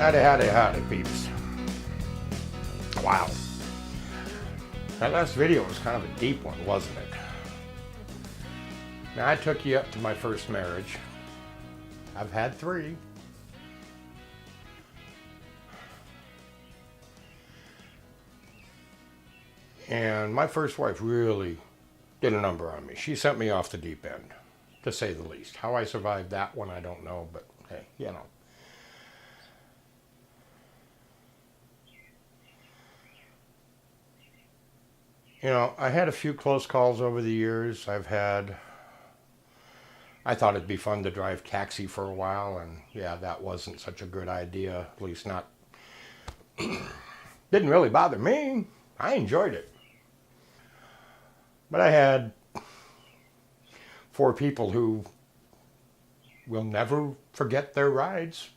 Howdy, peeps. Wow. That last video was kind of a deep one, wasn't it? Now, I took you up to my first marriage. I've had 3. And my first wife really did a number on me. She sent me off the deep end, to say the least. How I survived that one, I don't know, but hey, you know. You know, I had a few close calls over the years. I thought it'd be fun to drive taxi for a while, and yeah, that wasn't such a good idea, at least not, didn't really bother me. I enjoyed it. But I had 4 people who will never forget their rides.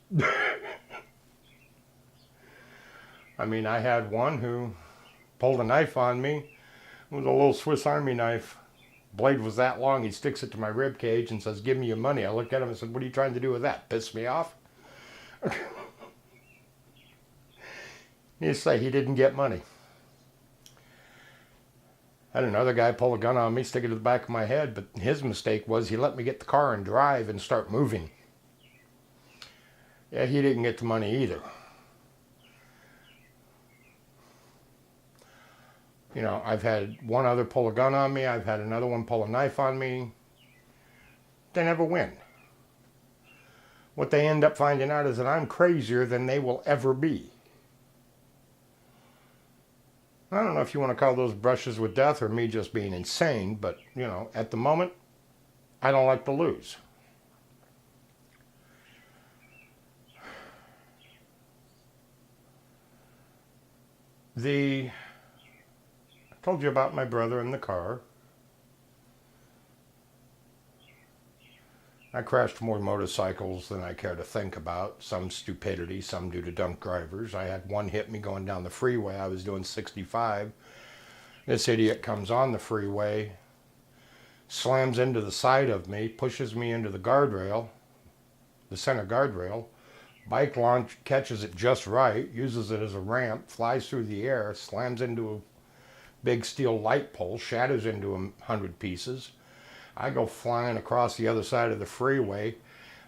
I mean, I had one who pulled a knife on me. It was a little Swiss Army knife. Blade was that long, he sticks it to my rib cage and says, "Give me your money." I looked at him and said, "What are you trying to do with that? Piss me off?" He'd say he didn't get money. I had another guy pull a gun on me, stick it to the back of my head, but his mistake was he let me get the car and drive and start moving. Yeah, he didn't get the money either. You know, I've had one other pull a gun on me. I've had another one pull a knife on me. They never win. What they end up finding out is that I'm crazier than they will ever be. I don't know if you want to call those brushes with death or me just being insane, but, you know, at the moment, I don't like to lose. I told you about my brother in the car. I crashed more motorcycles than I care to think about. Some stupidity, some due to drunk drivers. I had one hit me going down the freeway. I was doing 65. This idiot comes on the freeway, slams into the side of me, pushes me into the guardrail, the center guardrail. Bike launch catches it just right, uses it as a ramp, flies through the air, slams into a big steel light pole, shatters into 100 pieces. I go flying across the other side of the freeway.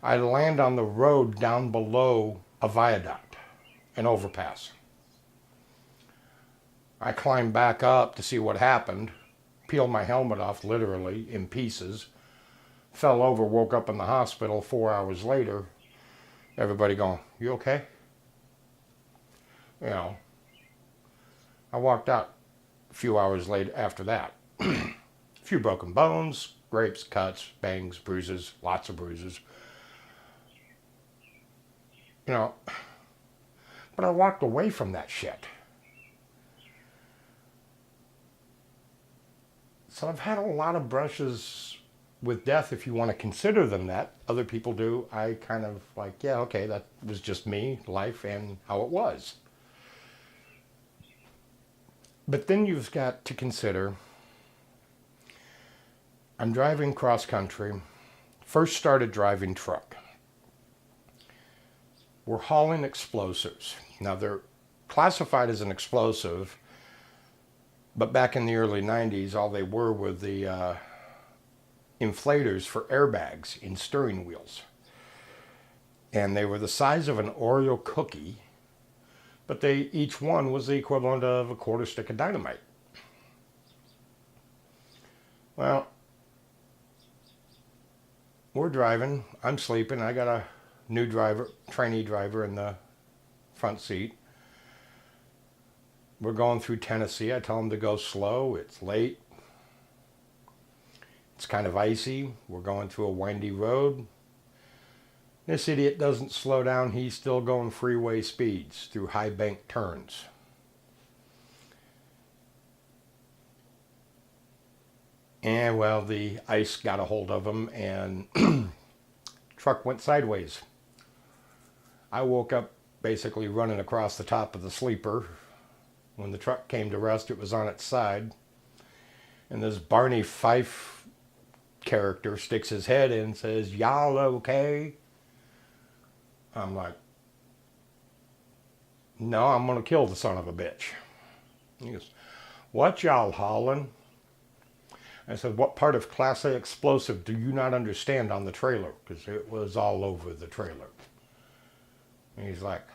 I land on the road down below a viaduct, an overpass. I climb back up to see what happened, peeled my helmet off literally in pieces, fell over, woke up in the hospital 4 hours later. Everybody going, "You okay?" You know, I walked out a few hours later after that. A few broken bones, scrapes, cuts, bangs, bruises, lots of bruises. You know, but I walked away from that shit. So I've had a lot of brushes with death, if you want to consider them that. Other people do. I kind of like, yeah, okay, that was just me, life, and how it was. But then you've got to consider, I'm driving cross country, first started driving truck. We're hauling explosives. Now they're classified as an explosive, but back in the early 90s, all they were the inflators for airbags in steering wheels. And they were the size of an Oreo cookie, but each one was the equivalent of a quarter stick of dynamite. Well, we're driving, I'm sleeping, I got a new driver, trainee driver in the front seat. We're going through Tennessee. I tell him to go slow. It's late. It's kind of icy. We're going through a windy road. This idiot doesn't slow down. He's still going freeway speeds through high bank turns. And well, the ice got a hold of him and truck went sideways. I woke up basically running across the top of the sleeper. When the truck came to rest, it was on its side. And this Barney Fife character sticks his head in and says, "Y'all okay?" I'm like, No, I'm going to kill the son of a bitch. He goes, what y'all hauling? I said, what part of Class A explosive do you not understand on the trailer? Because it was all over the trailer. And he's like,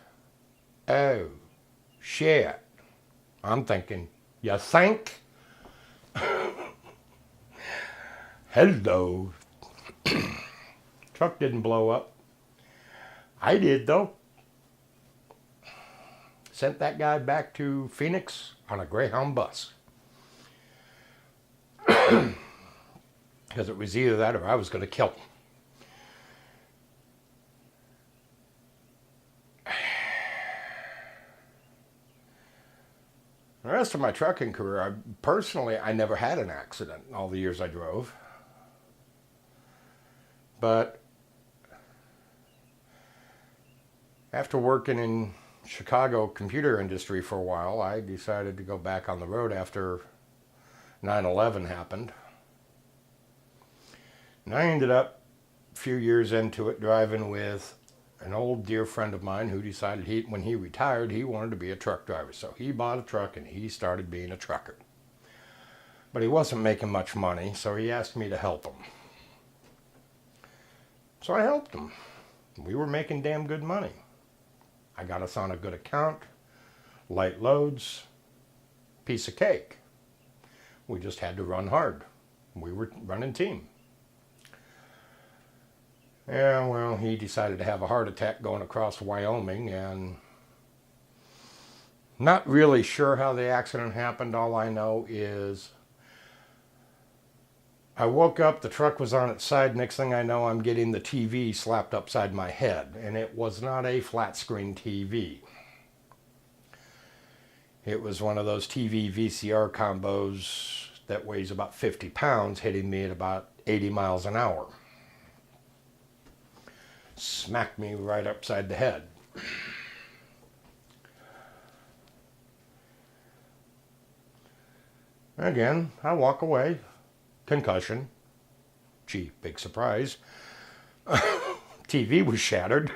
oh, shit. I'm thinking, you think? Hello. Truck didn't blow up. I did, though. Sent that guy back to Phoenix on a Greyhound bus. Because it was either that or I was going to kill him. The rest of my trucking career, I never had an accident in all the years I drove. But after working in Chicago computer industry for a while, I decided to go back on the road after 9/11 happened. And I ended up a few years into it driving with an old dear friend of mine who decided when he retired, he wanted to be a truck driver. So he bought a truck and he started being a trucker. But he wasn't making much money, so he asked me to help him. So I helped him. We were making damn good money. I got us on a good account, light loads, piece of cake. We just had to run hard. We were running team. Yeah, well, he decided to have a heart attack going across Wyoming, and not really sure how the accident happened. All I know is I woke up, the truck was on its side. Next thing I know, I'm getting the TV slapped upside my head, and it was not a flat screen TV. It was one of those TV VCR combos that weighs about 50 pounds, hitting me at about 80 miles an hour. Smacked me right upside the head. Again, I walk away. Concussion. Gee, big surprise. TV was shattered.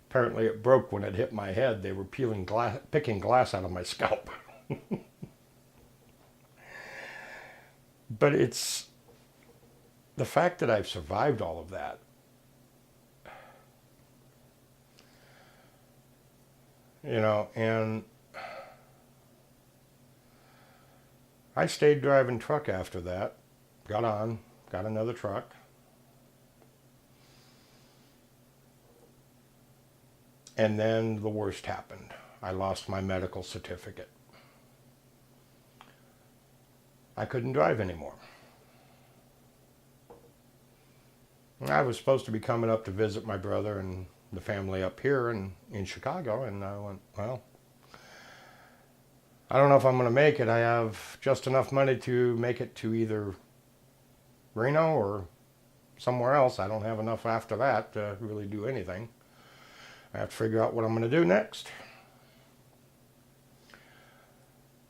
Apparently it broke when it hit my head. They were picking glass out of my scalp. But it's the fact that I've survived all of that. And I stayed driving truck after that. Got another truck. And then the worst happened. I lost my medical certificate. I couldn't drive anymore. I was supposed to be coming up to visit my brother and the family up here in Chicago, and I went, well, I don't know if I'm going to make it. I have just enough money to make it to either Reno or somewhere else. I don't have enough after that to really do anything. I have to figure out what I'm going to do next.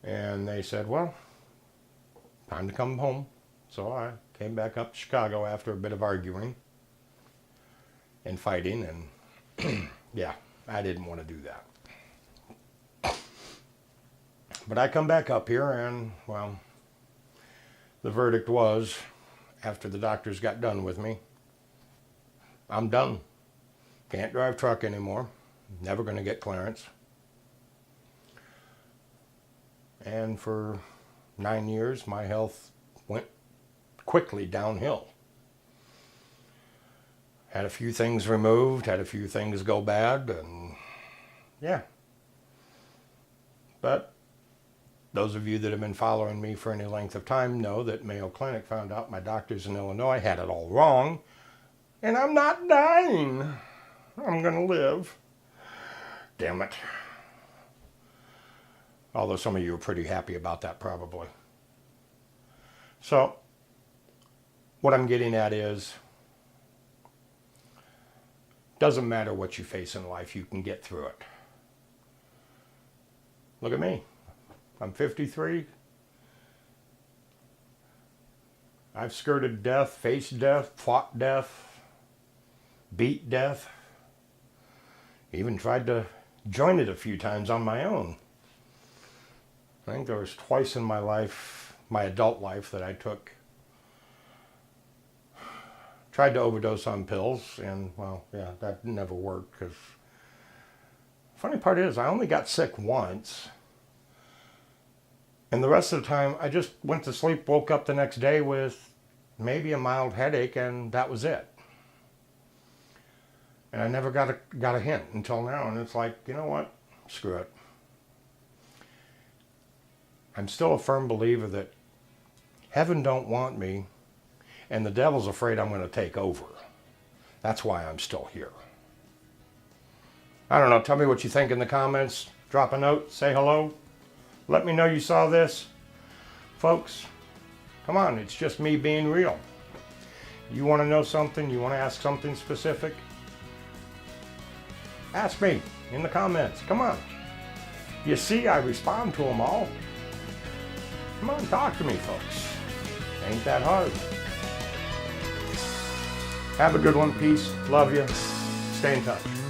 And they said, well, time to come home. So I came back up to Chicago after a bit of arguing and fighting, and yeah, I didn't want to do that. But I come back up here, and, well, the verdict was, after the doctors got done with me, I'm done. Can't drive truck anymore. Never going to get clearance. And for 9 years, my health went quickly downhill. Had a few things removed, had a few things go bad, and yeah. But those of you that have been following me for any length of time know that Mayo Clinic found out my doctors in Illinois had it all wrong, and I'm not dying. I'm going to live. Damn it. Although some of you are pretty happy about that probably. So, what I'm getting at is, doesn't matter what you face in life, you can get through it. Look at me. I'm 53. I've skirted death, faced death, fought death, beat death. Even tried to joined it a few times on my own. I think there was twice in my life, my adult life, that I tried to overdose on pills, and well, yeah, that never worked, because funny part is I only got sick once, and the rest of the time I just went to sleep, woke up the next day with maybe a mild headache, and that was it. And I never got a hint until now, and it's like, you know what? Screw it. I'm still a firm believer that heaven don't want me, and the devil's afraid I'm going to take over. That's why I'm still here. I don't know. Tell me what you think in the comments. Drop a note. Say hello. Let me know you saw this. Folks, come on. It's just me being real. You want to know something? You want to ask something specific? Ask me in the comments. Come on. You see, I respond to them all. Come on, talk to me, folks. Ain't that hard. Have a good one. Peace. Love you. Stay in touch.